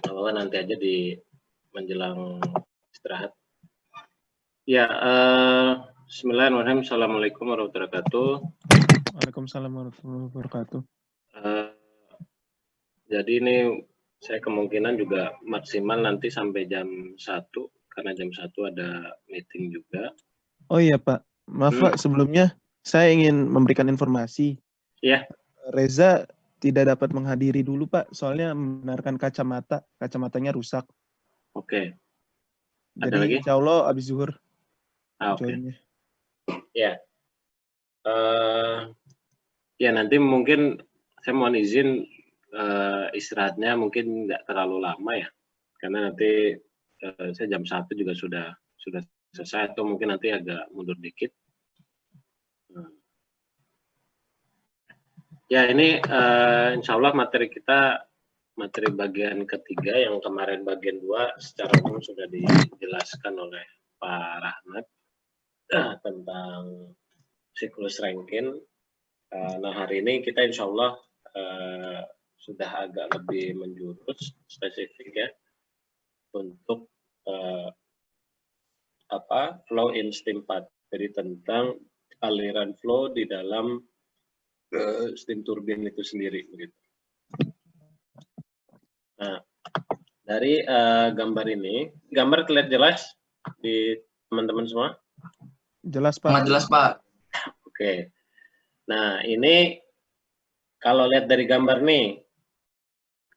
Bahwa nanti aja di menjelang istirahat. Ya, bismillahirrahmanirrahim. Assalamualaikum warahmatullahi wabarakatuh. Waalaikumsalam warahmatullahi wabarakatuh. Jadi ini saya kemungkinan juga maksimal nanti sampai jam 1, karena jam 1 ada meeting juga. Oh iya Pak, maaf Pak, sebelumnya saya ingin memberikan informasi. Iya. Reza tidak dapat menghadiri dulu Pak, soalnya membenarkan kacamatanya rusak. Oke. Ada Jadi lagi? insya Allah abis zuhur Oke. joinnya. Ya. Ya nanti mungkin saya mohon izin istirahatnya mungkin nggak terlalu lama ya, karena nanti saya jam 1 juga sudah selesai, atau mungkin nanti agak mundur dikit. Ya ini insya Allah materi kita, materi bagian ketiga, yang kemarin bagian 2 secara umum sudah dijelaskan oleh Pak Rahmat tentang siklus Rankine. Nah hari ini kita insya Allah sudah agak lebih menjurus spesifik ya untuk flow in steam path, jadi tentang aliran flow di dalam steam turbine itu sendiri begitu. Nah dari gambar ini, gambar terlihat jelas di teman-teman semua? Jelas Pak. Sangat jelas Pak. Oke. Nah ini kalau lihat dari gambar nih,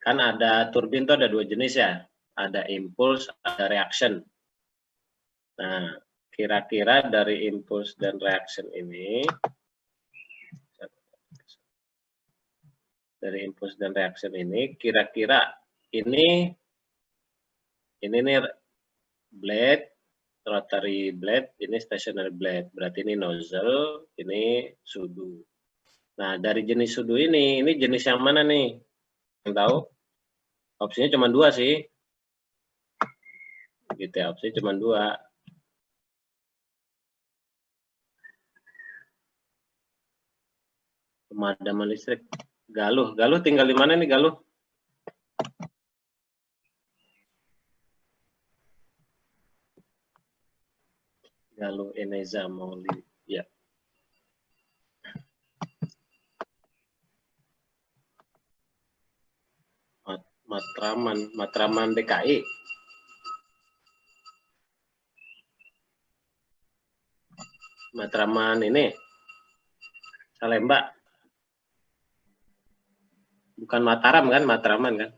kan ada turbin itu ada 2 jenis ya, ada impulse, ada reaction. Nah, kira-kira dari impulse dan reaction ini, kira-kira ini nih blade, rotary blade, ini stationary blade, berarti ini nozzle, ini sudu. Nah, dari jenis sudu ini jenis yang mana nih? Yang tahu? Opsinya cuma 2 sih. Gitu ya, opsinya cuma 2. Pemadaman listrik. Galuh tinggal di mana nih Galuh? Galuh Eneza Mauli. Ya. Matraman DKI. Matraman ini Salemba. Bukan Mataram kan, Matraman kan?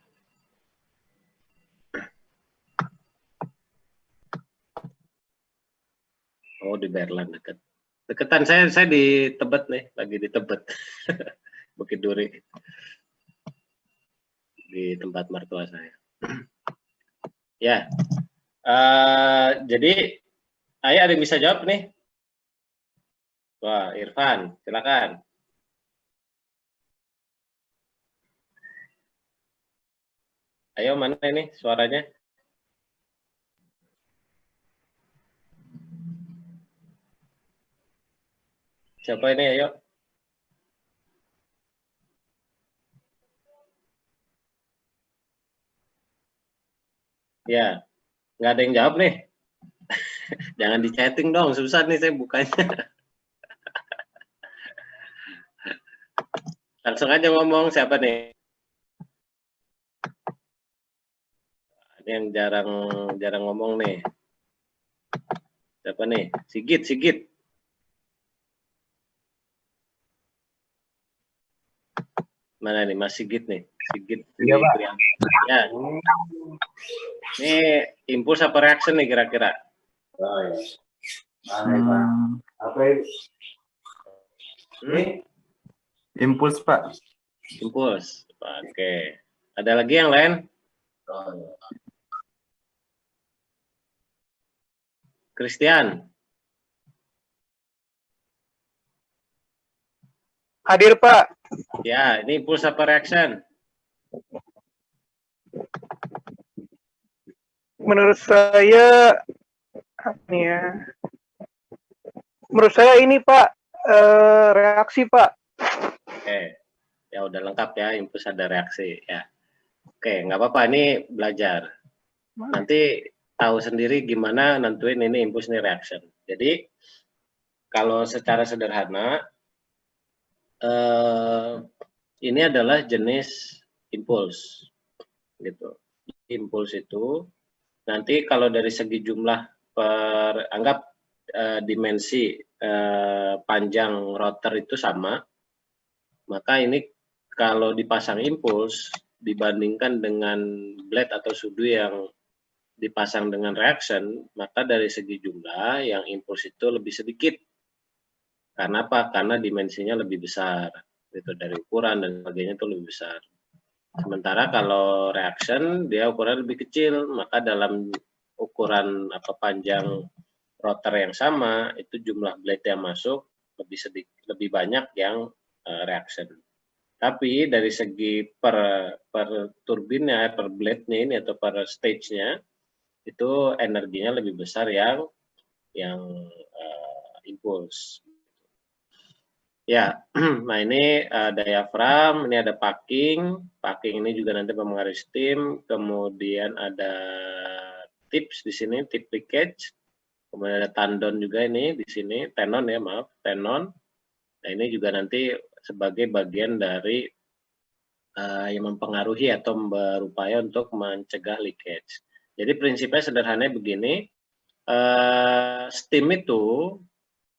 Oh, di Berlan dekat. Deketan saya di Tebet nih, lagi di Tebet. Bukit Duri. Di tempat mertua saya. Ya. Jadi ayo ada yang bisa jawab nih? Wah, Irfan, silakan. Ayo, mana ini suaranya? Siapa ini, ayo? Ya, nggak ada yang jawab nih. Jangan di chatting dong, susah nih saya bukanya. Langsung aja ngomong, siapa nih? Ada yang jarang ngomong nih. Siapa nih? Sigit. Mana nih, Mas Sigit nih? Sigit. Iya, Pak. Ya. Ini impuls apa reaction nih kira-kira? Impuls Pak. Impuls. Oke. Ada lagi yang lain? Christian. Hadir Pak. Ya, ini impuls apa reaction? Menurut saya ini Pak, reaksi Pak. Oke, ya udah lengkap ya, impuls ada reaksi ya. Oke, nggak apa-apa, ini belajar. Nanti tahu sendiri gimana nentuin ini impulse, ini reaction. Jadi, kalau secara sederhana, ini adalah jenis impulse. Gitu. Impulse itu, nanti kalau dari segi jumlah anggap dimensi panjang rotor itu sama, maka ini kalau dipasang impulse dibandingkan dengan blade atau sudu yang dipasang dengan reaction, maka dari segi jumlah yang impulse itu lebih sedikit. Karena apa? Karena dimensinya lebih besar, itu dari ukuran dan sebagainya itu lebih besar. Sementara kalau reaction dia ukuran lebih kecil, maka dalam ukuran panjang rotor yang sama itu jumlah blade yang masuk lebih sedikit, lebih banyak yang reaction. Tapi dari segi per turbinnya, per blade-nya ini atau per stage-nya itu energinya lebih besar yang impulse. Ya, nah ini diaphragm, ini ada packing ini juga nanti mempengaruhi steam, kemudian ada tips di sini, tip leakage, kemudian ada tandon juga ini di sini, tenon ya maaf, tenon. Nah ini juga nanti sebagai bagian dari yang mempengaruhi atau berupaya untuk mencegah leakage. Jadi prinsipnya sederhana begini, steam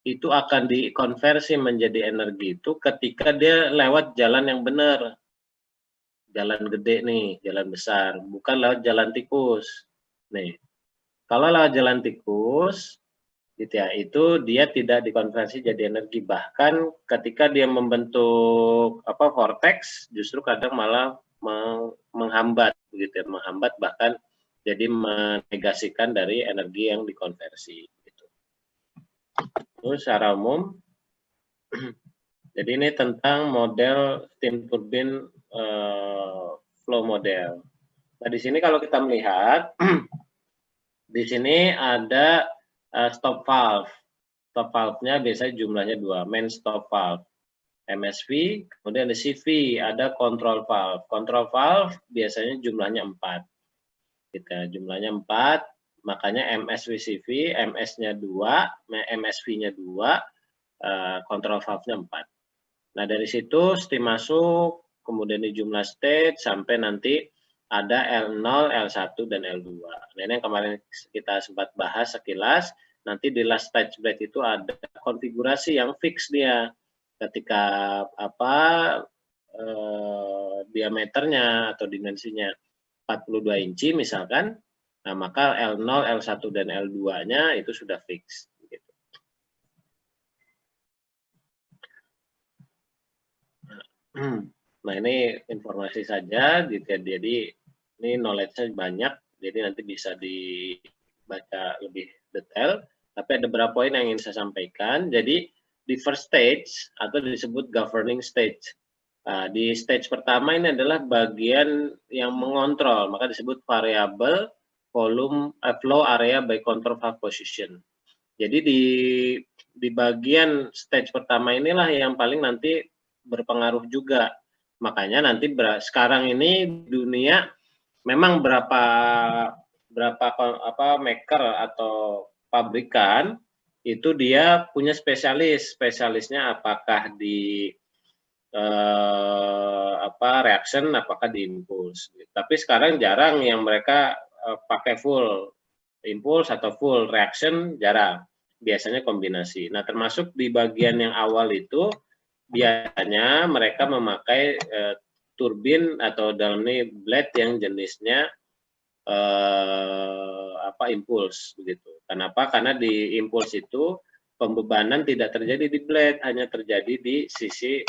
itu akan dikonversi menjadi energi itu ketika dia lewat jalan yang benar. Jalan gede nih, jalan besar, bukan lewat jalan tikus. Nih, kalau lewat jalan tikus, gitu ya, itu dia tidak dikonversi jadi energi. Bahkan ketika dia membentuk vortex, justru kadang malah menghambat, gitu ya, menghambat bahkan jadi menegasikan dari energi yang dikonversi. Gitu. Terus secara umum, jadi ini tentang model steam turbine flow model. Nah di sini kalau kita melihat, di sini ada stop valve. Stop valve-nya biasanya jumlahnya 2, main stop valve. MSV, kemudian ada CV, ada control valve. Control valve biasanya jumlahnya 4. Kita jumlahnya 4, makanya MSV CV, MS-nya 2, MSV-nya 2, control valve-nya 4. Nah dari situ steam masuk, kemudian di jumlah stage sampai nanti ada L0, L1, dan L2. Nah ini yang kemarin kita sempat bahas sekilas. Nanti di last stage blade itu ada konfigurasi yang fix dia. Ketika diameternya atau dimensinya 42 inci misalkan, nah maka L0, L1, dan L2-nya itu sudah fix. Gitu. Nah ini informasi saja, gitu. Jadi ini knowledge-nya banyak, jadi nanti bisa dibaca lebih detail. Tapi ada beberapa poin yang ingin saya sampaikan. Jadi di first stage atau disebut governing stage. Nah, di stage pertama ini adalah bagian yang mengontrol, maka disebut variable volume flow area by control valve position. Jadi di bagian stage pertama inilah yang paling nanti berpengaruh juga. Makanya nanti sekarang ini dunia memang berapa maker atau pabrikan itu dia punya spesialisnya apakah di reaction, apakah di impulse. Tapi sekarang jarang yang mereka pakai full impulse atau full reaction, jarang. Biasanya kombinasi. Nah termasuk di bagian yang awal itu biasanya mereka memakai turbin atau dalam ini blade yang jenisnya impulse begitu. Kenapa? Karena di impulse itu pembebanan tidak terjadi di blade, hanya terjadi di sisi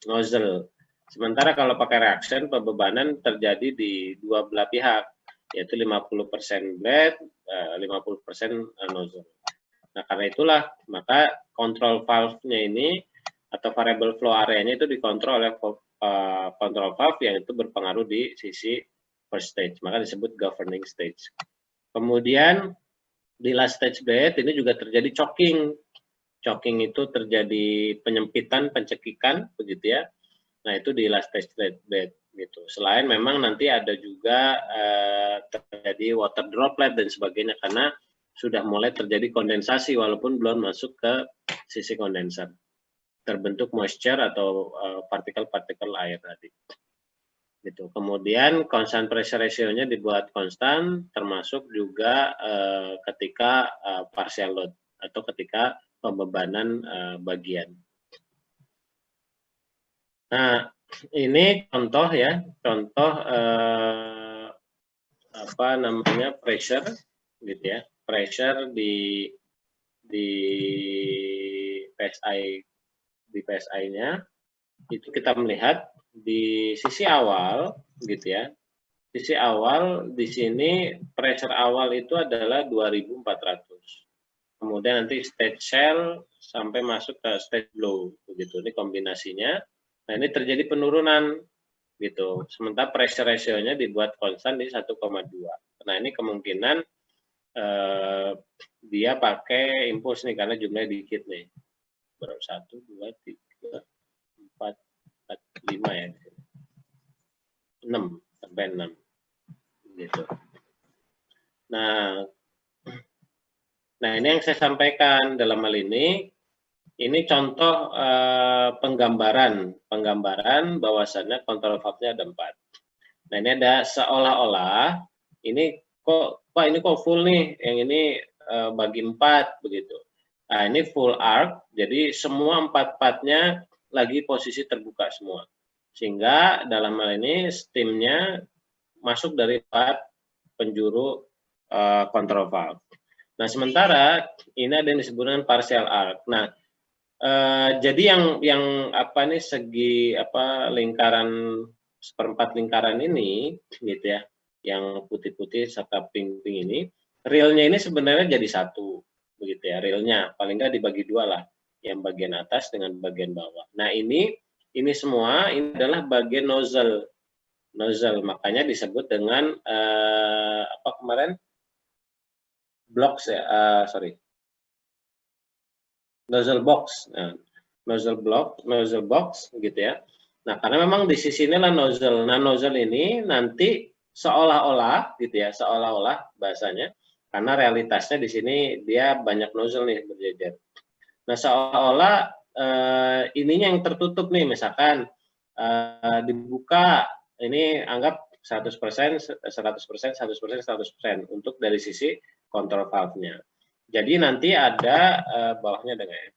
nozzle. Sementara kalau pakai reaction pembebanan terjadi di dua belah pihak, yaitu 50% blade, 50% nozzle. Nah karena itulah maka control valve-nya ini atau variable flow area-nya itu dikontrol oleh control valve yang itu berpengaruh di sisi first stage, maka disebut governing stage. Kemudian di last stage blade ini juga terjadi choking. Choking itu terjadi penyempitan, pencekikan, begitu ya. Nah itu di last stage blade. gitu. Selain memang nanti ada juga terjadi water droplet dan sebagainya karena sudah mulai terjadi kondensasi walaupun belum masuk ke sisi kondenser. Terbentuk moisture atau partikel-partikel air tadi. Gitu. Kemudian constant pressure ratio-nya dibuat konstan, termasuk juga ketika partial load atau ketika pembebanan bagian. Nah, ini contoh ya, contoh apa namanya pressure, gitu ya, pressure di PSI-nya itu kita melihat di sisi awal, gitu ya. Sisi awal di sini pressure awal itu adalah 2.400. Kemudian nanti stage shell sampai masuk ke stage blow, begitu. Ini kombinasinya. Nah, ini terjadi penurunan, gitu. Sementara pressure ratio-nya dibuat konstan di 1,2. Nah, ini kemungkinan dia pakai impuls nih karena jumlahnya dikit nih. Berapa? 1, 2, 3, 4, 5 ya. 6 sampai 6. Gitu. Nah, ini yang saya sampaikan dalam hal ini contoh penggambaran bahwasannya kontrol valve-nya ada 4. Nah, ini ada seolah-olah ini kok Pak ini kok full nih, yang ini bagi 4 begitu. Nah, ini full arc, jadi semua 4-4-nya lagi posisi terbuka semua. Sehingga dalam hal ini steam-nya masuk dari 4 penjuru control valve. Nah, sementara ini ada yang disebut dengan partial arc. Nah, jadi yang apa nih segi apa lingkaran seperempat lingkaran ini, gitu ya, yang putih-putih serta pink-pink ini, realnya ini sebenarnya jadi satu, begitu ya, realnya paling nggak dibagi 2 lah, yang bagian atas dengan bagian bawah. Nah, ini semua ini adalah bagian nozzle, makanya disebut dengan apa kemarin blocks ya, nozzle box. Nah, nozzle box gitu ya. Nah, karena memang di sisi inilah nozzle. Nah, nozzle ini nanti seolah-olah gitu ya, seolah-olah bahasanya, karena realitasnya di sini dia banyak nozzle nih berjejer. Nah, seolah-olah ininya yang tertutup nih, misalkan dibuka, ini anggap 100%, 100%, 100%, 100% untuk dari sisi kontrol valve-nya. Jadi nanti ada bawahnya dengan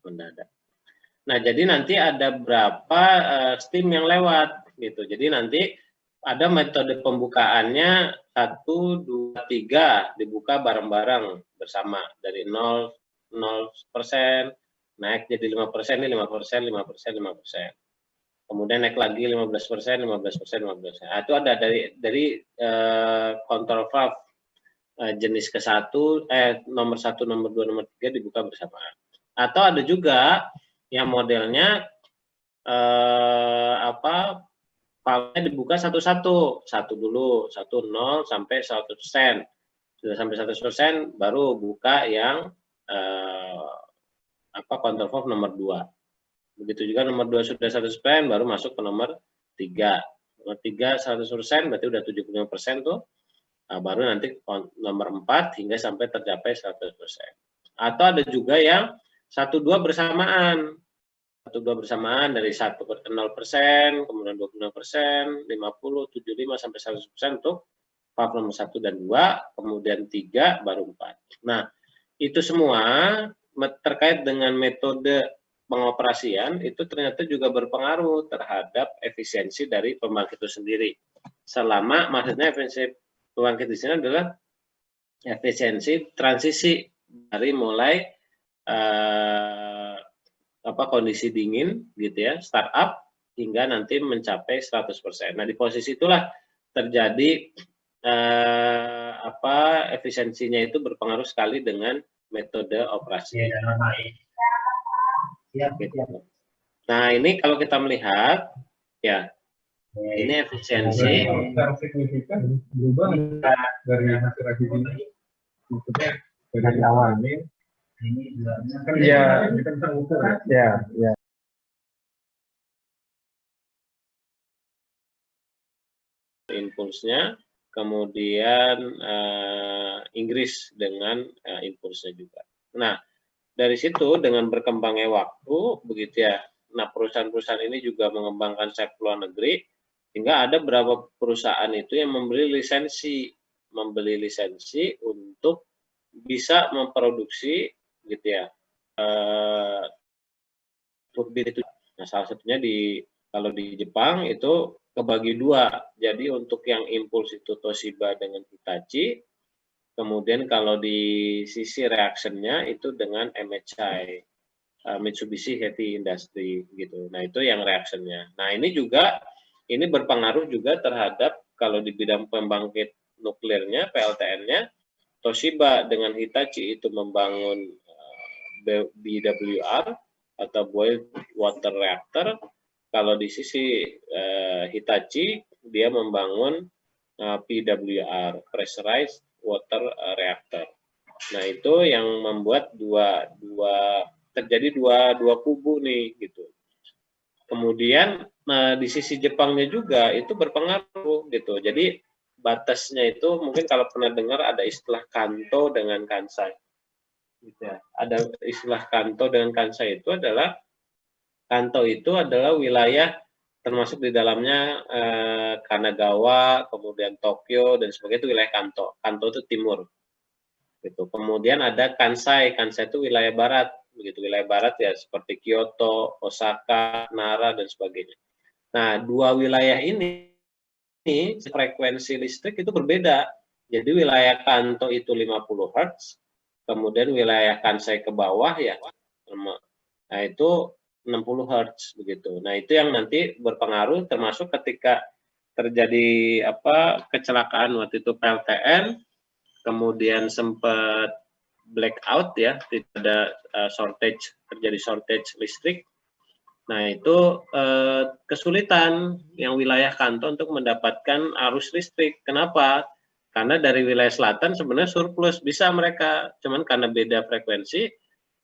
mendadak. Nah, jadi nanti ada berapa steam yang lewat gitu. Jadi nanti ada metode pembukaannya 1, 2, 3 dibuka bareng-bareng bersama dari 0% naik jadi 5%, ini 5%, 5%, 5%. Kemudian naik lagi 15%, 15%, 15%. Nah, itu ada dari control valve jenis ke-1, nomor 1, nomor 2, nomor 3 dibuka bersamaan. Atau ada juga yang modelnya apa valve-nya dibuka satu-satu, satu dulu, 1, 0 sampai 100%. Sudah sampai 100% baru buka yang apa control valve nomor 2. Begitu juga nomor 2 sudah 100% baru masuk ke nomor 3. Nomor 3 100% berarti udah 75% tuh. Nah, baru nanti nomor 4 hingga sampai tercapai 100%. Atau ada juga yang 1-2 bersamaan. 1-2 bersamaan dari 0%, kemudian 25%, 50, 75 sampai 100% untuk valve nomor 1 dan 2, kemudian 3 baru 4. Nah, itu semua terkait dengan metode pengoperasian itu ternyata juga berpengaruh terhadap efisiensi dari pembangkit itu sendiri. Selama maksudnya efisiensi pembangkit di sini adalah efisiensi transisi dari mulai kondisi dingin gitu ya, startup hingga nanti mencapai 100%. Nah, di posisi itulah terjadi efisiensinya itu berpengaruh sekali dengan metode operasi. Gitu. Nah, ini kalau kita melihat ya, ini efisiensi berubah dari hasil ini, maksudnya dari awal ini kan ya, ini kan terukur ya. impulsnya, kemudian Inggris dengan impulsnya juga. Nah, dari situ dengan berkembangnya waktu, begitu ya. Nah, perusahaan-perusahaan ini juga mengembangkan sayap luar negeri, sehingga ada beberapa perusahaan itu yang membeli lisensi untuk bisa memproduksi, gitu ya, turbin itu. Nah, salah satunya kalau di Jepang itu kebagi dua. Jadi untuk yang impuls itu Toshiba dengan Hitachi, kemudian kalau di sisi reactionnya itu dengan MHI, Mitsubishi Heavy Industry gitu. Nah, itu yang reactionnya. Nah, ini berpengaruh juga terhadap kalau di bidang pembangkit nuklirnya, PLTN-nya, Toshiba dengan Hitachi itu membangun BWR atau Boiled Water Reactor. Kalau di sisi Hitachi, dia membangun PWR, Pressurized Water Reactor. Nah, itu yang membuat terjadi dua kubu nih gitu. Kemudian di sisi Jepangnya juga itu berpengaruh gitu. Jadi batasnya itu mungkin kalau pernah dengar ada istilah Kanto dengan Kansai. Gitu ya. Ada istilah Kanto dengan Kansai itu adalah Kanto itu adalah wilayah termasuk di dalamnya Kanagawa, kemudian Tokyo dan sebagainya itu wilayah Kanto. Kanto itu timur. Gitu. Kemudian ada Kansai. Kansai itu wilayah barat. Begitu wilayah barat ya seperti Kyoto, Osaka, Nara dan sebagainya. Nah, dua wilayah ini frekuensi listrik itu berbeda. Jadi wilayah Kanto itu 50 Hz, kemudian wilayah Kansai ke bawah ya. Nah, itu 60 Hz begitu. Nah, itu yang nanti berpengaruh termasuk ketika terjadi kecelakaan waktu itu PLTN, kemudian sempat blackout ya, tidak ada terjadi shortage listrik. Nah, itu kesulitan yang wilayah Kanto untuk mendapatkan arus listrik. Kenapa? Karena dari wilayah selatan sebenarnya surplus, bisa mereka, cuman karena beda frekuensi,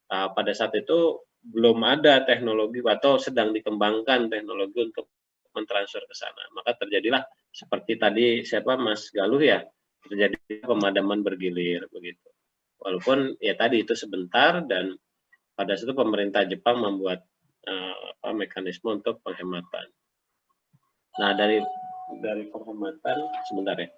pada saat itu belum ada teknologi atau sedang dikembangkan teknologi untuk mentransfer ke sana. Maka terjadilah seperti tadi Mas Galuh ya, terjadi pemadaman bergilir begitu. Walaupun ya tadi itu sebentar dan pada saat itu pemerintah Jepang membuat mekanisme untuk penghematan. Nah, dari penghematan sebentar ya.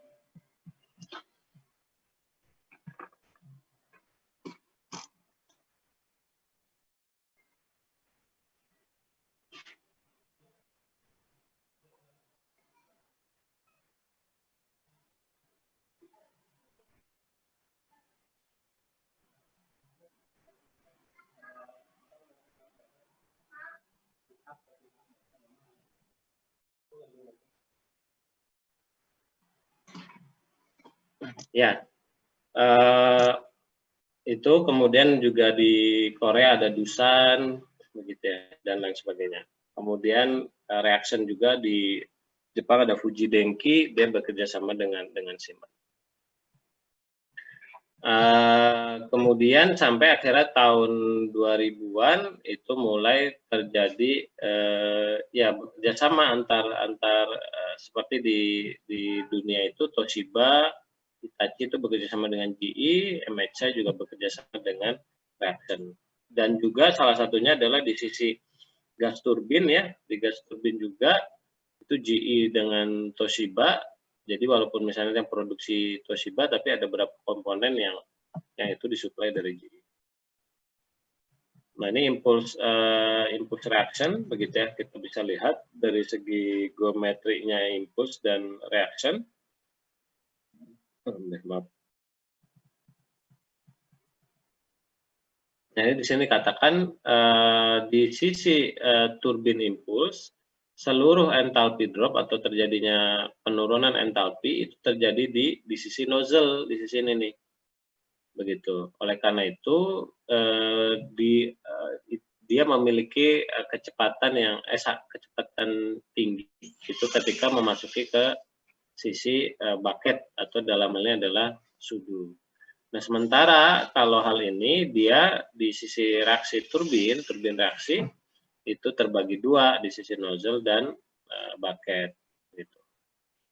Ya, itu kemudian juga di Korea ada Dusan, begitu ya, dan lain sebagainya. Kemudian reaction juga di Jepang ada Fuji Denki, dia bekerja sama dengan Siemens. Kemudian sampai akhirnya tahun 2000-an itu mulai terjadi ya bekerjasama antar seperti di dunia itu Toshiba, Hitachi itu bekerja sama dengan GE, MHI juga bekerja sama dengan Reaction. Dan juga salah satunya adalah di sisi gas turbin ya, di gas turbin juga itu GE dengan Toshiba. Jadi walaupun misalnya yang produksi Toshiba, tapi ada beberapa komponen yang itu disuplai dari GE. Nah, ini impulse reaction, begitu ya, kita bisa lihat dari segi geometrinya impulse dan reaction. Maaf. Nah, di sini katakan di sisi turbin impuls, seluruh entalpi drop atau terjadinya penurunan entalpi itu terjadi di sisi nozzle, di sisi ini nih. Begitu. Oleh karena itu dia memiliki kecepatan kecepatan tinggi itu ketika memasuki ke sisi bucket atau dalam halnya adalah sudu. Nah, sementara kalau hal ini dia di sisi reaksi turbin reaksi itu terbagi dua di sisi nozzle dan bucket gitu.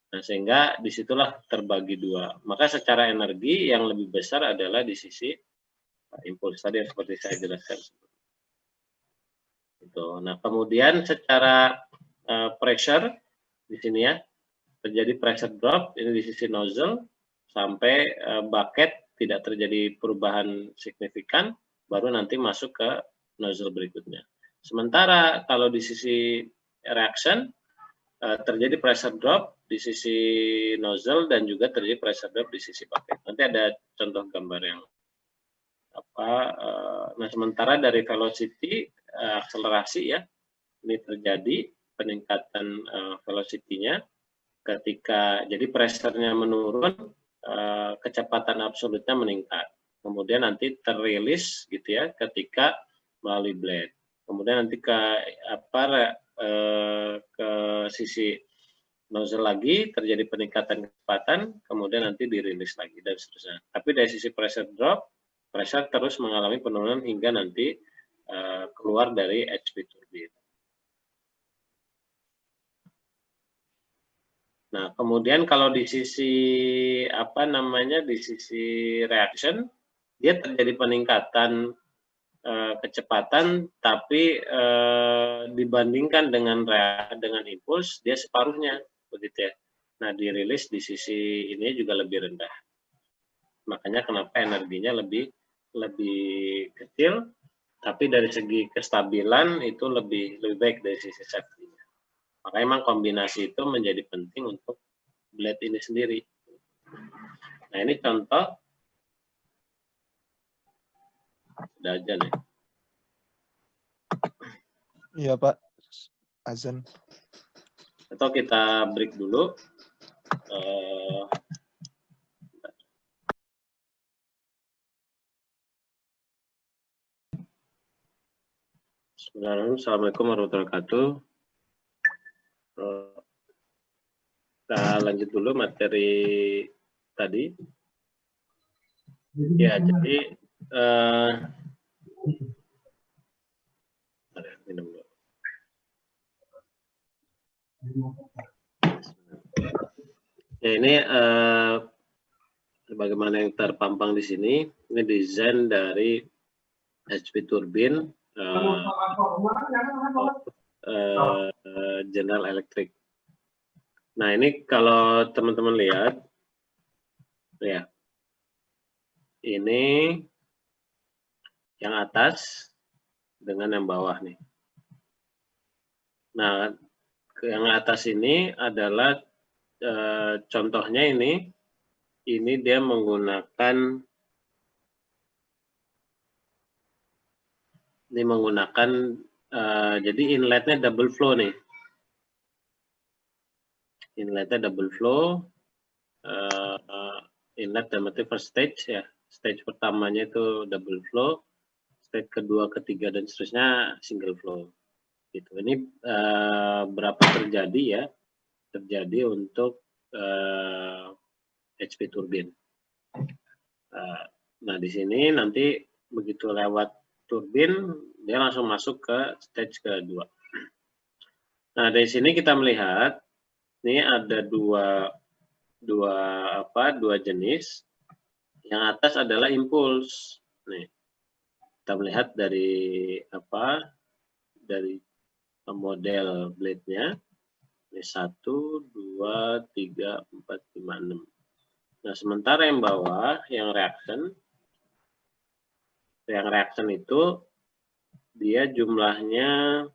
Nah, sehingga disitulah terbagi dua. Maka secara energi yang lebih besar adalah di sisi impuls tadi yang seperti saya jelaskan. Gitu. Nah, kemudian secara pressure di sini ya, terjadi pressure drop ini di sisi nozzle sampai bucket tidak terjadi perubahan signifikan, baru nanti masuk ke nozzle berikutnya. Sementara kalau di sisi reaction terjadi pressure drop di sisi nozzle dan juga terjadi pressure drop di sisi bucket. Nanti ada contoh gambar yang apa. Nah, sementara dari velocity akselerasi ya, ini terjadi peningkatan velocity-nya ketika jadi pressure-nya menurun, kecepatan absolutnya meningkat. Kemudian nanti terilis gitu ya ketika melalui blade. Kemudian nanti ke sisi nozzle lagi terjadi peningkatan kecepatan, kemudian nanti dirilis lagi dan seterusnya. Tapi dari sisi pressure drop, pressure terus mengalami penurunan hingga nanti keluar dari HP turbine. Nah, kemudian kalau di sisi di sisi reaction, dia terjadi peningkatan kecepatan, tapi dibandingkan dengan impuls dia separuhnya, begitu ya. Nah, dirilis di sisi ini juga lebih rendah. Makanya kenapa energinya lebih kecil, tapi dari segi kestabilan itu lebih baik dari sisi safety-nya. Makanya memang kombinasi itu menjadi penting untuk blade ini sendiri. Nah, ini contoh. Sudah aja nih. Iya, Pak. Azan. Atau kita break dulu. Assalamualaikum warahmatullahi wabarakatuh. Kita lanjut dulu materi tadi. Ya, jadi minum dulu. Ya, ini bagaimana yang terpampang di sini. Ini desain dari HP turbine General Electric. Nah, ini kalau teman-teman lihat, ya, ini yang atas dengan yang bawah nih. Nah, yang atas ini adalah contohnya ini dia menggunakan jadi inletnya double flow nih. Inletnya double flow, inlet dalam arti first stage ya. Stage pertamanya itu double flow, stage kedua, ketiga dan seterusnya single flow. Gitu. Ini berapa terjadi ya? Terjadi untuk HP turbine. Nah, di sini nanti begitu lewat turbin, dia langsung masuk ke stage kedua. Nah, dari sini kita melihat ini ada dua jenis. Yang atas adalah impuls. Nih, kita melihat dari model blade-nya. Ini 1, 2, 3, 4, 5, 6. Nah, sementara yang bawah, yang reaction itu dia jumlahnya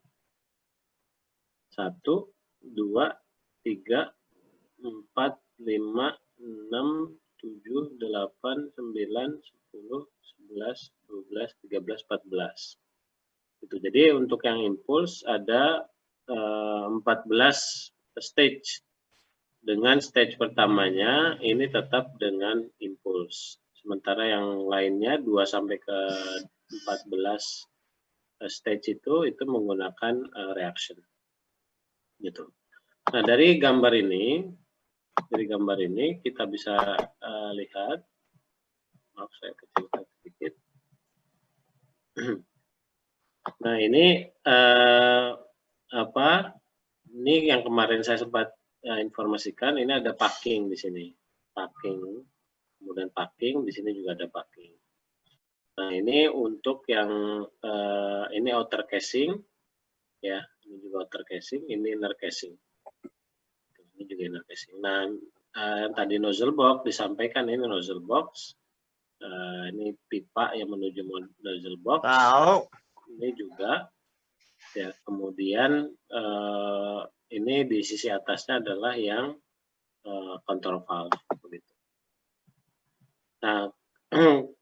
1, 2, 3, 4, 5, 6, 7, 8, 9, 10, 11, 12, 13, 14. Itu. Jadi untuk yang impuls ada 14 stage. Dengan stage pertamanya ini tetap dengan impuls. Sementara yang lainnya 2 sampai ke 14 stage itu menggunakan reaction. Gitu. Nah, dari gambar ini kita bisa lihat, maaf saya kecilkan sedikit. Nah, ini ini yang kemarin saya sempat informasikan ini ada packing di sini. Packing, kemudian packing, di sini juga ada packing. Nah, ini untuk yang ini outer casing, ya, ini juga outer casing, ini inner casing. Ini juga inner casing. Nah, tadi nozzle box disampaikan ini nozzle box. Ini pipa yang menuju nozzle box. Ini juga, ya. Kemudian ini di sisi atasnya adalah yang control valve, begitu. Nah,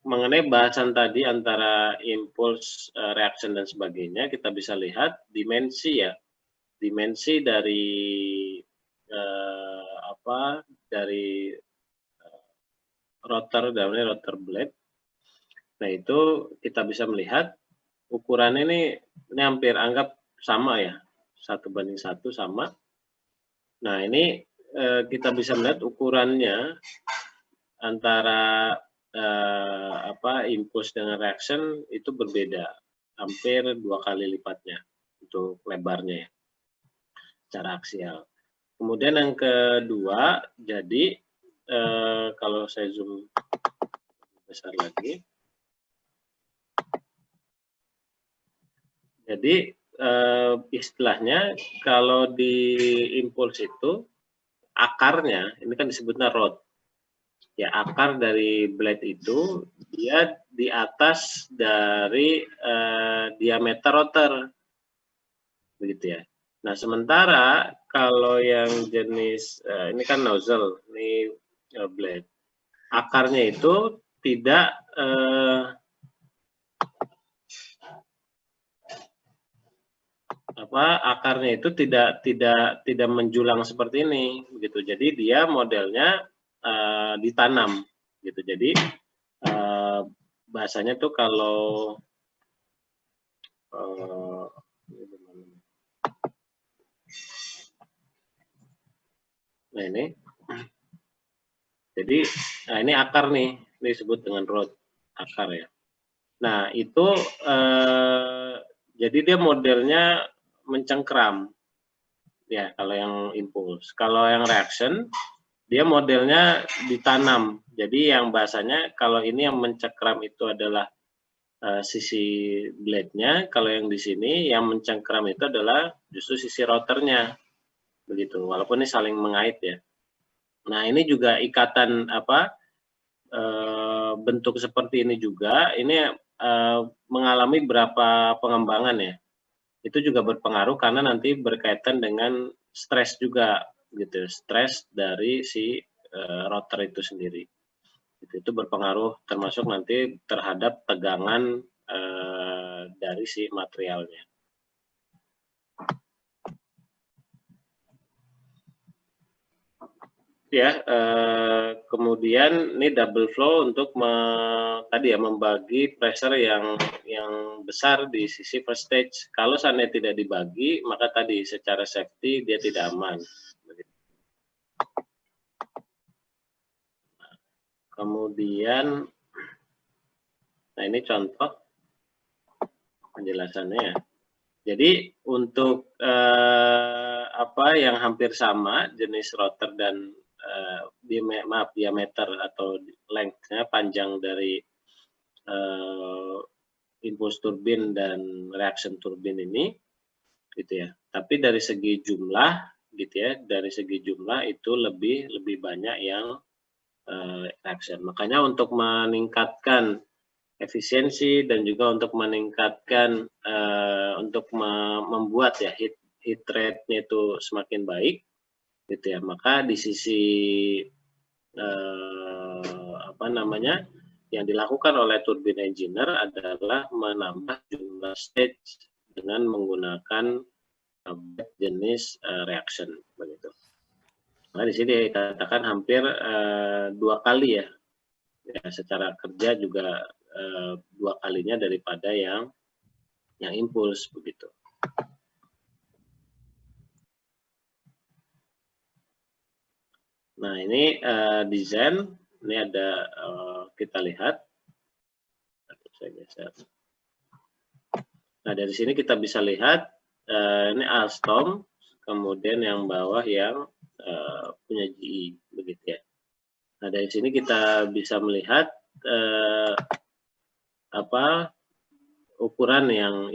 mengenai bahasan tadi antara impulse, reaction dan sebagainya, kita bisa lihat dimensi ya, dimensi dari dari rotor, dalamnya rotor blade. Nah, itu kita bisa melihat ukurannya ini hampir anggap sama ya, 1:1 sama. Nah, ini kita bisa melihat ukurannya antara impulse dengan reaction itu berbeda, hampir 2 kali lipatnya untuk lebarnya ya, secara aksial. Kemudian yang kedua, jadi kalau saya zoom besar lagi, jadi istilahnya kalau di impulse itu akarnya, ini kan disebutnya rod. Ya, akar dari blade itu dia di atas dari diameter rotor, begitu ya. Nah, sementara kalau yang jenis ini kan nozzle, ini blade, akarnya itu tidak akarnya itu tidak menjulang seperti ini, begitu. Jadi dia modelnya ditanam, gitu. Jadi bahasanya tuh kalau nah ini, jadi ini akar nih, ini disebut dengan rod, akar ya. Nah, itu jadi dia modelnya mencengkram ya kalau yang impulse. Kalau yang reaction dia modelnya ditanam. Jadi yang bahasanya kalau ini yang mencengkram itu adalah sisi blade-nya, kalau yang di sini yang mencengkram itu adalah justru sisi rotornya, begitu. Walaupun ini saling mengait ya. Nah, ini juga ikatan bentuk seperti ini juga, ini mengalami beberapa pengembangan ya. Itu juga berpengaruh karena nanti berkaitan dengan stres juga, gitu. Stres dari si rotor itu sendiri. Itu berpengaruh termasuk nanti terhadap tegangan dari si materialnya. Ya, kemudian ini double flow untuk tadi ya membagi pressure yang besar di sisi first stage. Kalau seandainya tidak dibagi, maka tadi secara safety dia tidak aman. Kemudian, nah ini contoh penjelasannya ya. Jadi untuk yang hampir sama jenis rotor dan diameter atau length-nya, panjang dari impulse turbin dan reaction turbin ini, gitu ya. Tapi dari segi jumlah, gitu ya, dari segi jumlah itu lebih banyak yang reaction. Makanya untuk meningkatkan efisiensi dan juga untuk meningkatkan untuk membuat ya hit rate-nya itu semakin baik, gitu ya, maka di sisi yang dilakukan oleh turbin engineer adalah menambah jumlah stage dengan menggunakan jenis reaction, begitu. Nah, di sini dikatakan hampir 2 kali ya, secara kerja juga 2 kalinya daripada yang impuls, begitu. Nah, ini desain, ini ada kita lihat. Nah, dari sini kita bisa lihat ini Alstom, kemudian yang bawah yang punya GE begitu ya. Nah, dari sini kita bisa melihat ukuran yang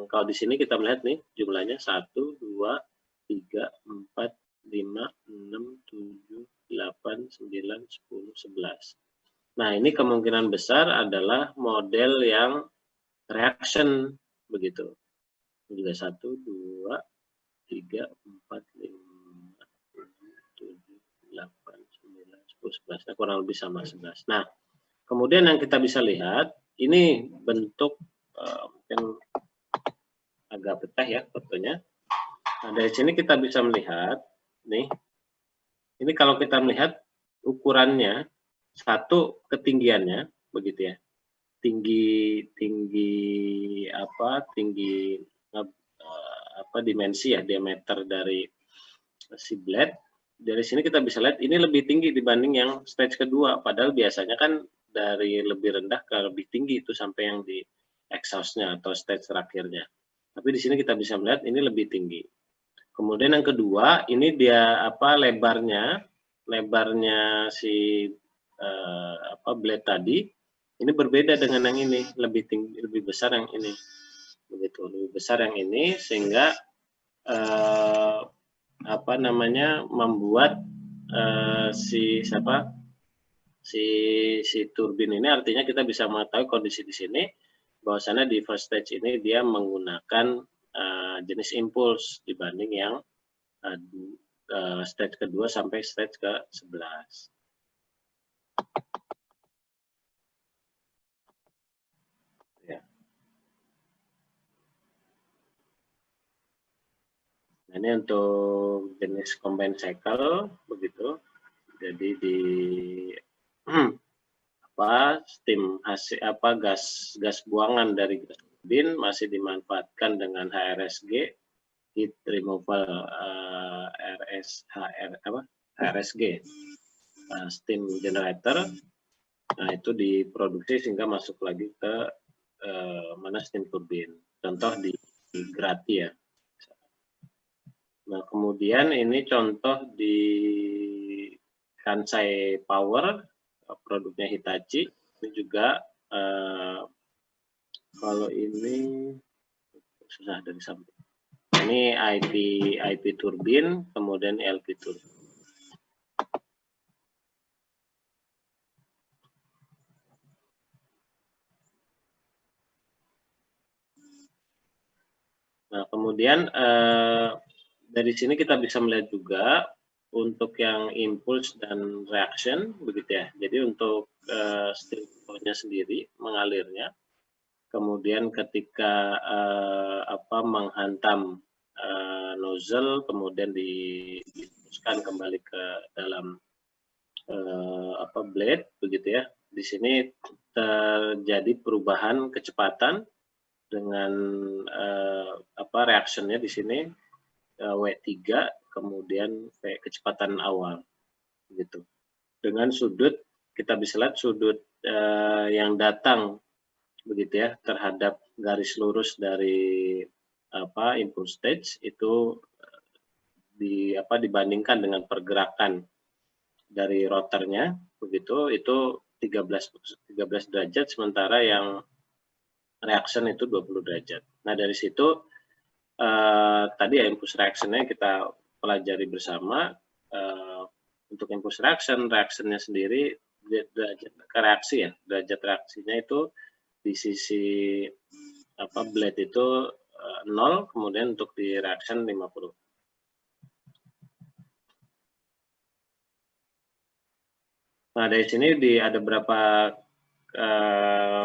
kalau di sini kita melihat nih jumlahnya 1, 2, 3, 4, 5, 6, 7, 8, 9, 10, 11. Nah, ini kemungkinan besar adalah model yang reaction begitu. Juga 1, 2, 3, 4, 5, 6, 7, 8, 9, 10, 11. Nah, kurang lebih sama 11. Nah, kemudian yang kita bisa lihat, ini bentuk mungkin agak pecah ya fotonya. Nah, dari sini kita bisa melihat, nih, ini kalau kita melihat ukurannya, satu ketinggiannya, begitu ya, tinggi dimensi ya, diameter dari si blade. Dari sini kita bisa lihat ini lebih tinggi dibanding yang stage kedua, padahal biasanya kan dari lebih rendah ke lebih tinggi itu sampai yang di exhaustnya atau stage terakhirnya. Tapi di sini kita bisa melihat ini lebih tinggi. Kemudian yang kedua, ini dia lebarnya si blade tadi, ini berbeda dengan yang ini, lebih tinggi, lebih besar yang ini, begitu, lebih besar yang ini, sehingga membuat si turbin ini, artinya kita bisa mengetahui kondisi di sini bahwasannya di first stage ini dia menggunakan jenis impuls dibanding yang stage kedua sampai stage ke-11. Ya. Nah, ini untuk jenis combined cycle begitu. Jadi di steam hasil gas buangan dari turbin masih dimanfaatkan dengan HRSG, heat removal HRSG, steam generator. Nah, itu diproduksi sehingga masuk lagi ke steam turbin. Contoh di Grati ya. Nah, kemudian ini contoh di Kansai Power, produknya Hitachi. Ini juga kalau ini susah dari samping. Ini IP turbin, kemudian LP turbin. Nah, kemudian dari sini kita bisa melihat juga untuk yang impulse dan reaction, begitu ya. Jadi untuk streamnya sendiri mengalirnya, kemudian ketika menghantam nozzle, kemudian dihembuskan kembali ke dalam blade, begitu ya. Di sini terjadi perubahan kecepatan dengan reactionnya di sini W3, kemudian kecepatan awal, gitu. Dengan sudut, kita bisa lihat sudut yang datang, begitu ya, terhadap garis lurus dari impulse stage itu dibandingkan dengan pergerakan dari rotornya, begitu, itu 13 derajat, sementara yang reaction itu 20 derajat. Nah, dari situ tadi ya impulse reaction-nya kita pelajari bersama. Untuk impulse reaction-nya sendiri derajat reaksi ya, derajat reaksinya itu di sisi blade itu 0, kemudian untuk di reaction 50. Nah, dari sini ada beberapa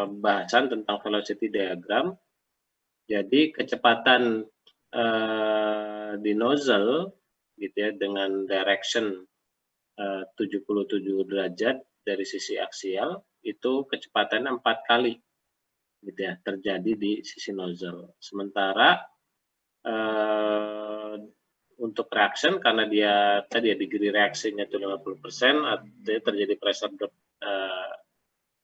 bahasan tentang velocity diagram. Jadi kecepatan di nozzle, gitu ya, dengan direction 77 derajat dari sisi aksial, itu kecepatannya 4 kali, gitu ya, terjadi di sisi nozzle. Sementara untuk reaction, karena dia tadi ya degree reaksinya itu 50%, artinya terjadi pressure drop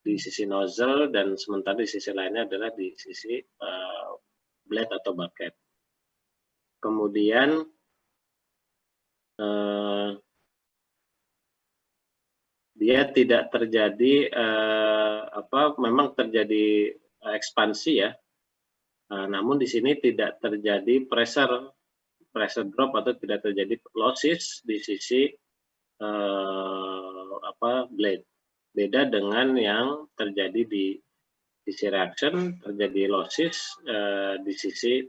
di sisi nozzle, dan sementara di sisi lainnya adalah di sisi blade atau bucket. Kemudian dia tidak terjadi memang terjadi ekspansi ya. Namun di sini tidak terjadi pressure drop atau tidak terjadi losses di sisi blade. Beda dengan yang terjadi di sisi reaction, terjadi losses di sisi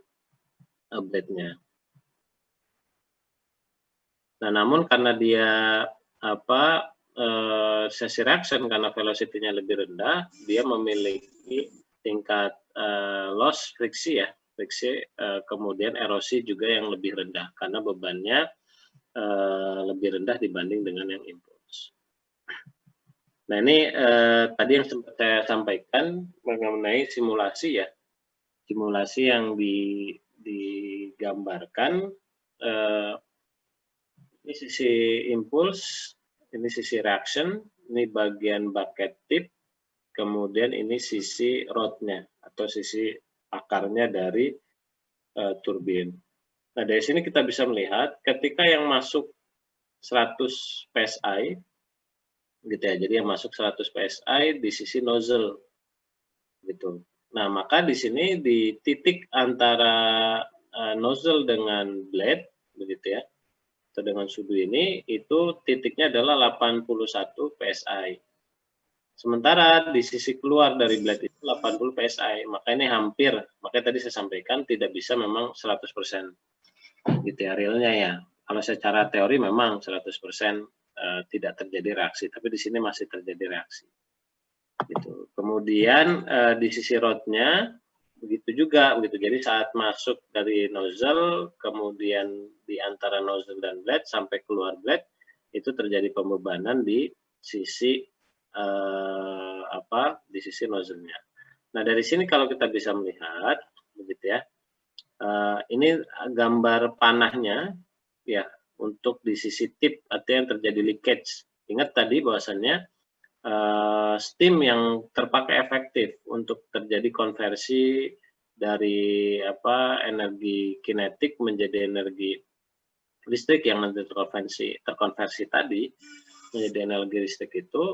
blade-nya. Nah, namun karena dia sesi reaction, karena velocity-nya lebih rendah, dia memiliki tingkat loss friksi ya, kemudian erosi juga yang lebih rendah karena bebannya lebih rendah dibanding dengan yang impuls. Nah, ini tadi yang sempat saya sampaikan mengenai simulasi ya, simulasi yang digambarkan. Ini sisi impuls, ini sisi reaction, ini bagian bucket tip, kemudian ini sisi rodnya atau sisi akarnya dari turbin. Nah, dari sini kita bisa melihat ketika yang masuk 100 PSI, gitu ya. Jadi yang masuk 100 PSI di sisi nozzle, gitu. Nah, maka di sini di titik antara nozzle dengan blade, begitu ya, atau dengan sudu ini, itu titiknya adalah 81 PSI. Sementara di sisi keluar dari blade itu 80 PSI, maka ini hampir, makanya tadi saya sampaikan tidak bisa memang 100%, gitu ya, realnya ya. Kalau secara teori memang 100% tidak terjadi reaksi, tapi di sini masih terjadi reaksi. Gitu. Kemudian di sisi rodnya, begitu juga, begitu. Jadi saat masuk dari nozzle, kemudian di antara nozzle dan blade sampai keluar blade, itu terjadi pembebanan di sisi di sisi nozzle-nya. Nah, dari sini kalau kita bisa melihat, begitu ya, ini gambar panahnya, ya, untuk di sisi tip atau yang terjadi leakage. Ingat tadi bahwasannya steam yang terpakai efektif untuk terjadi konversi dari energi kinetik menjadi energi listrik yang nanti terkonversi tadi menjadi energi listrik itu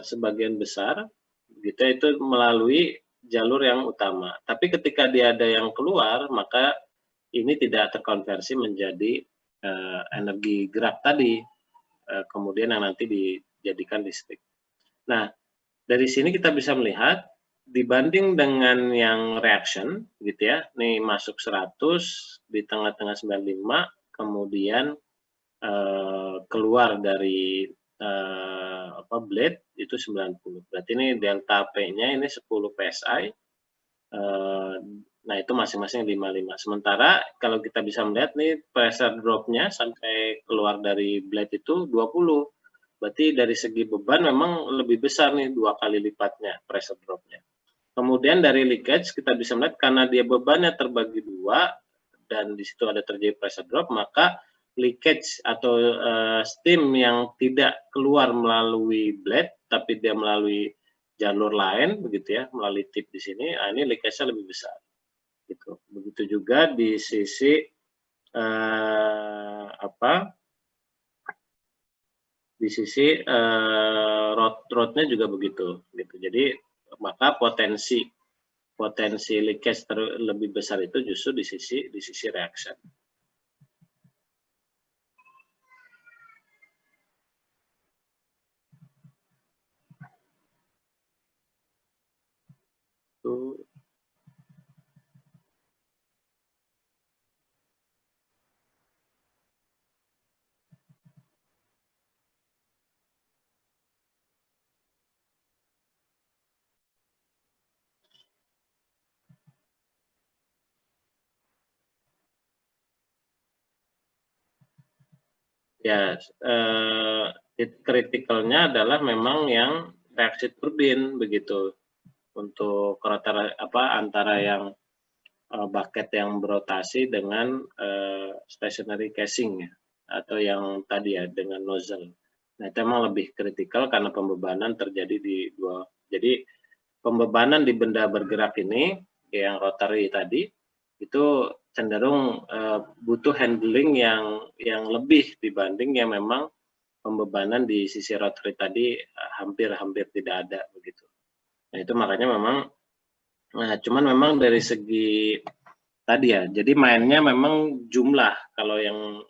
sebagian besar gitu itu melalui jalur yang utama. Tapi ketika dia ada yang keluar, maka ini tidak terkonversi menjadi energi gerak tadi, kemudian yang nanti dijadikan listrik. Nah, dari sini kita bisa melihat dibanding dengan yang reaction, gitu ya, nih masuk 100 di tengah-tengah 95, kemudian keluar dari blade itu 90. Berarti ini delta P-nya ini 10 PSI. Nah, itu masing-masing 55. Sementara kalau kita bisa melihat nih pressure drop-nya sampai keluar dari blade itu 20. Berarti dari segi beban memang lebih besar nih, 2 kali lipatnya pressure drop-nya. Kemudian dari leakage kita bisa melihat karena dia bebannya terbagi 2 dan di situ ada terjadi pressure drop, maka leakage atau steam yang tidak keluar melalui blade tapi dia melalui jalur lain, begitu ya, melalui tip di sini, ini leakage-nya lebih besar. Gitu. Begitu juga di sisi rodnya juga begitu. Gitu. Jadi maka potensi leakage lebih besar itu justru di sisi reaction. Itu ya, kritikalnya adalah memang yang reaksi turbin begitu untuk rotor antara yang bucket yang berotasi dengan stationary casing ya, atau yang tadi ya dengan nozzle. Nah, itu memang lebih kritikal karena pembebanan terjadi di dua. Jadi pembebanan di benda bergerak ini yang rotary tadi itu cenderung butuh handling yang lebih dibanding yang memang pembebanan di sisi rotary tadi hampir-hampir tidak ada begitu. Nah itu makanya memang, cuman memang dari segi tadi ya, jadi mainnya memang jumlah kalau yang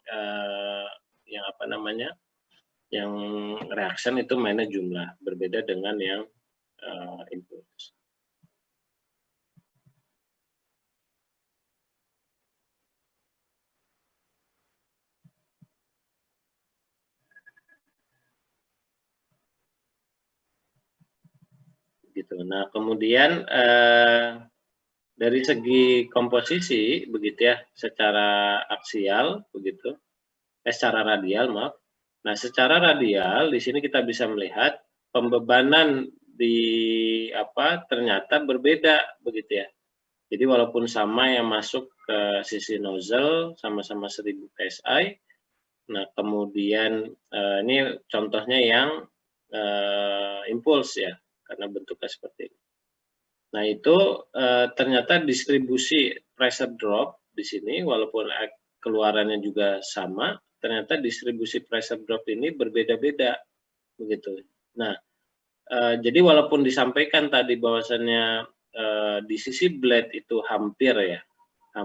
apa namanya, yang reaction itu mainnya jumlah, berbeda dengan yang impuls. Gitu. Nah, kemudian dari segi komposisi begitu ya, secara aksial begitu, secara radial maaf. Nah, secara radial di sini kita bisa melihat pembebanan di ternyata berbeda begitu ya. Jadi walaupun sama yang masuk ke sisi nozzle sama-sama 1000 psi. Nah, kemudian ini contohnya yang impuls ya, karena bentuknya seperti ini. Nah, itu ternyata distribusi pressure drop di sini, walaupun keluarannya juga sama, ternyata distribusi pressure drop ini berbeda-beda, begitu. Nah, jadi walaupun disampaikan tadi bahwasannya di sisi blade itu hampir 0%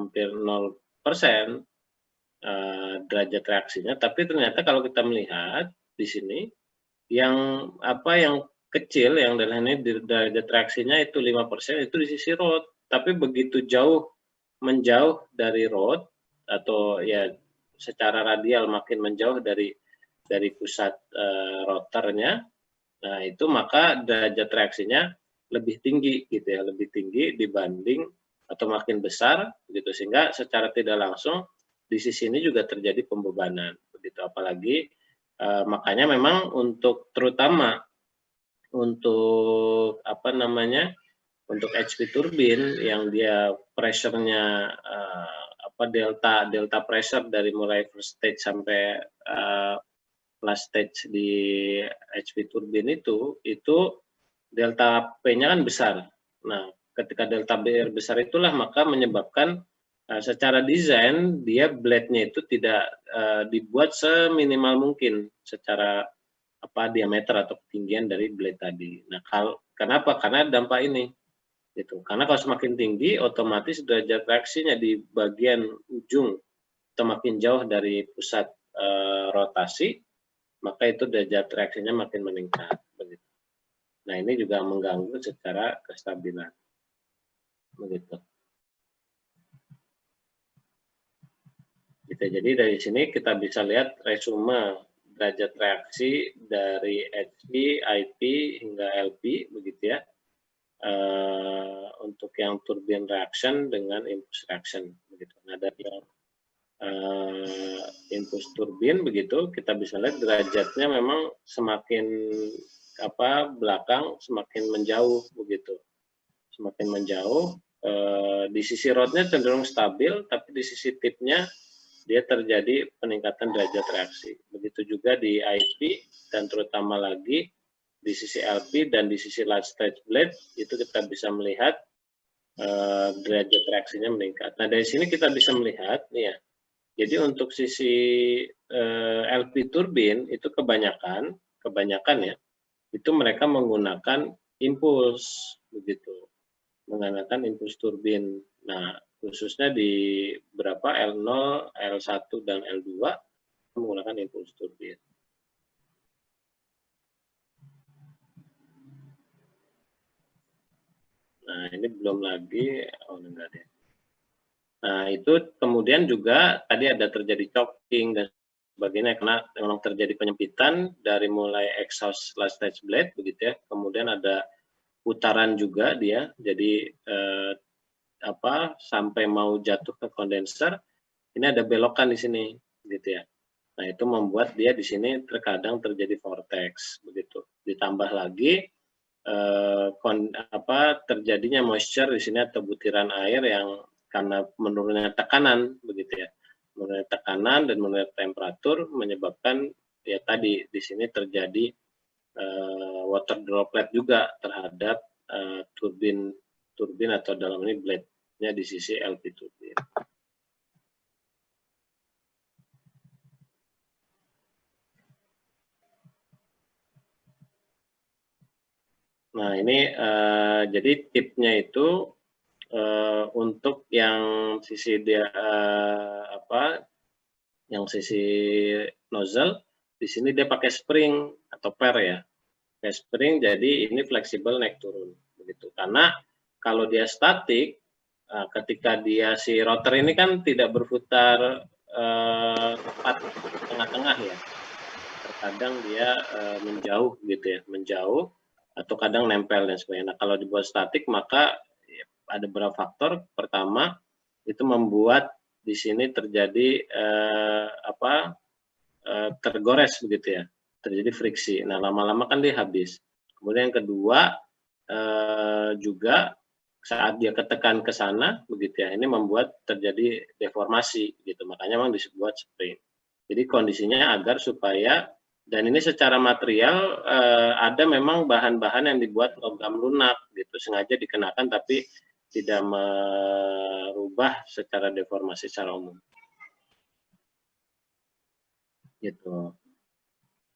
derajat reaksinya, tapi ternyata kalau kita melihat di sini yang kecil yang dalam ini derajat reaksinya itu 5% itu di sisi rod, tapi begitu menjauh dari rod atau ya secara radial makin menjauh dari pusat rotornya, nah itu maka derajat reaksinya lebih tinggi gitu ya, lebih tinggi dibanding atau makin besar gitu, sehingga secara tidak langsung di sisi ini juga terjadi pembebanan begitu. Apalagi makanya memang terutama untuk untuk HP turbin yang dia pressure-nya delta pressure dari mulai first stage sampai last stage di HP turbin itu delta P-nya kan besar. Nah, ketika delta B besar itulah maka menyebabkan secara desain dia blade-nya itu tidak dibuat seminimal mungkin secara diameter atau ketinggian dari blade tadi. Nah, kenapa? Karena dampak ini. Gitu. Karena kalau semakin tinggi, otomatis derajat reaksinya di bagian ujung atau makin jauh dari pusat rotasi, maka itu derajat reaksinya makin meningkat. Begitu. Nah, ini juga mengganggu secara kestabilan. Begitu. Gitu. Jadi dari sini kita bisa lihat resume derajat reaksi dari HP, IP hingga LP begitu ya. Untuk yang turbine reaction dengan impulse reaction begitu. Nah, dari yang impulse turbine begitu kita bisa lihat derajatnya memang semakin belakang semakin menjauh begitu. Semakin menjauh di sisi rodnya cenderung stabil, tapi di sisi tipnya dia terjadi peningkatan derajat reaksi. Begitu juga di IP dan terutama lagi di sisi LP dan di sisi large stage blade itu kita bisa melihat derajat reaksinya meningkat. Nah, dari sini kita bisa melihat nih ya. Jadi untuk sisi LP turbin itu kebanyakan ya itu mereka menggunakan impuls begitu. Menggunakan impuls turbin. Nah, khususnya di L0, L1 dan L2 menggunakan impuls turbin. Nah, ini belum lagi, enggak deh. Nah, itu kemudian juga tadi ada terjadi choking dan sebagainya karena memang terjadi penyempitan dari mulai exhaust last stage blade begitu ya. Kemudian ada putaran juga dia, jadi sampai mau jatuh ke kondenser, ini ada belokan di sini gitu ya. Nah, itu membuat dia di sini terkadang terjadi vortex begitu. Ditambah lagi terjadinya moisture di sini atau butiran air yang karena menurunnya tekanan begitu ya, menurunnya tekanan dan menurunnya temperatur menyebabkan ya tadi di sini terjadi water droplet juga terhadap turbin atau dalam ini blade di sisi LP turbin. Nah, ini jadi tipnya itu untuk yang sisi dia yang sisi nozzle di sini dia pakai spring atau per ya. Pakai spring, jadi ini fleksibel naik turun begitu. Karena kalau dia statik, ketika dia si rotor ini kan tidak berputar tepat tengah-tengah ya. Terkadang dia menjauh gitu ya, menjauh atau kadang nempel dan sebagainya. Nah, kalau dibuat statik maka ya, ada beberapa faktor. Pertama, itu membuat di sini terjadi tergores begitu ya, terjadi friksi. Nah, lama-lama kan dia habis. Kemudian yang kedua juga saat dia ketekan ke sana begitu ya, ini membuat terjadi deformasi gitu. Makanya memang disebut spring. Jadi kondisinya agar supaya, dan ini secara material ada memang bahan-bahan yang dibuat logam lunak gitu, sengaja dikenakan tapi tidak merubah secara deformasi secara umum. Gitu.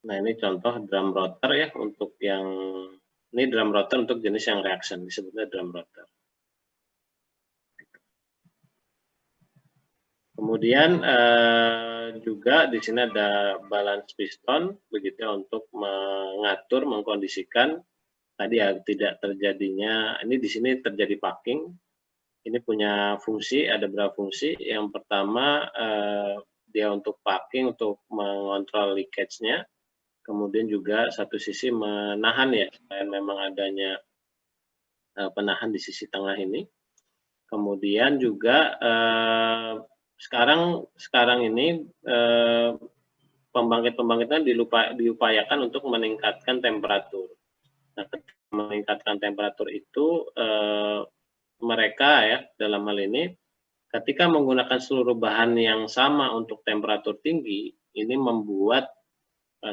Nah, ini contoh drum rotor ya, untuk yang ini drum rotor untuk jenis yang reaction, disebutnya drum rotor. Kemudian juga di sini ada balance piston begitu ya, untuk mengatur, mengkondisikan tadi ya tidak terjadinya, ini di sini terjadi packing. Ini punya fungsi, ada beberapa fungsi. Yang pertama dia untuk packing, untuk mengontrol leakage-nya. Kemudian juga satu sisi menahan ya, supaya memang adanya penahan di sisi tengah ini. Kemudian juga sekarang ini pembangkit-pembangkitan diupayakan untuk meningkatkan temperatur. Nah, meningkatkan temperatur itu mereka ya dalam hal ini ketika menggunakan seluruh bahan yang sama untuk temperatur tinggi, ini membuat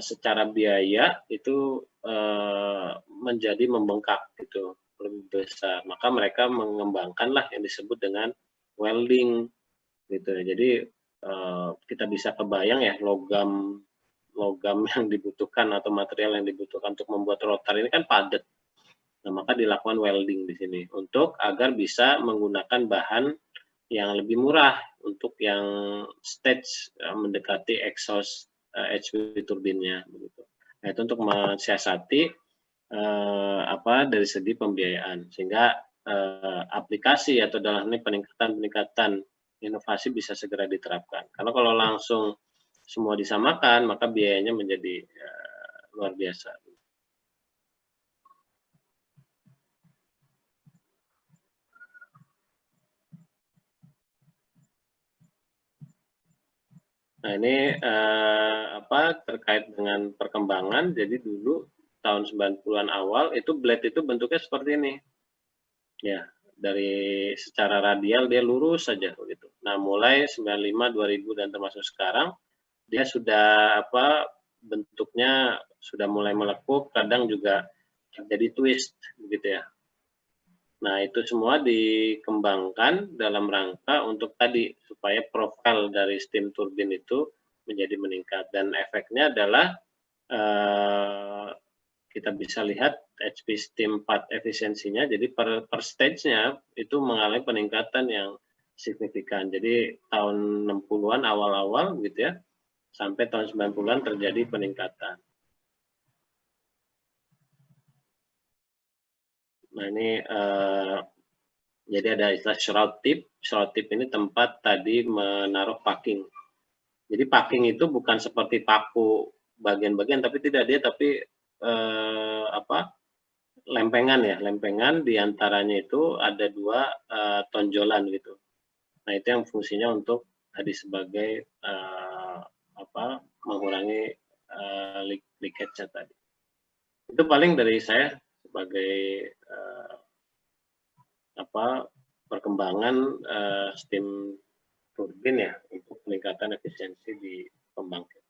secara biaya itu menjadi membengkak gitu, lebih besar. Maka mereka mengembangkanlah yang disebut dengan welding gitu. Jadi kita bisa kebayang ya logam yang dibutuhkan atau material yang dibutuhkan untuk membuat rotor ini kan padat. Nah, maka dilakukan welding di sini untuk agar bisa menggunakan bahan yang lebih murah untuk yang stage mendekati exhaust HV turbinnya begitu. Nah, itu untuk mensiasati dari segi pembiayaan, sehingga aplikasi atau dalam ini peningkatan inovasi bisa segera diterapkan. Karena kalau langsung semua disamakan, maka biayanya menjadi luar biasa. Nah, ini terkait dengan perkembangan. Jadi dulu tahun 90-an awal itu blade itu bentuknya seperti ini. Ya, dari secara radial dia lurus saja begitu. Nah, mulai 95, 2000 dan termasuk sekarang dia sudah bentuknya sudah mulai melekuk, kadang juga jadi twist begitu ya. Nah, itu semua dikembangkan dalam rangka untuk tadi supaya profil dari steam turbin itu menjadi meningkat, dan efeknya adalah kita bisa lihat HP steam part efisiensinya, jadi per stage-nya itu mengalami peningkatan yang signifikan. Jadi tahun 60-an awal-awal gitu ya, sampai tahun 90-an terjadi peningkatan. Nah, ini jadi ada istilah shroud tip. Shroud tip ini tempat tadi menaruh packing. Jadi packing itu bukan seperti paku bagian-bagian, tapi tidak, dia tapi lempengan ya, lempengan diantaranya itu ada dua tonjolan gitu. Nah, itu yang fungsinya untuk tadi sebagai mengurangi leakage-nya tadi. Itu paling dari saya sebagai perkembangan steam turbin ya untuk peningkatan efisiensi di pembangkit.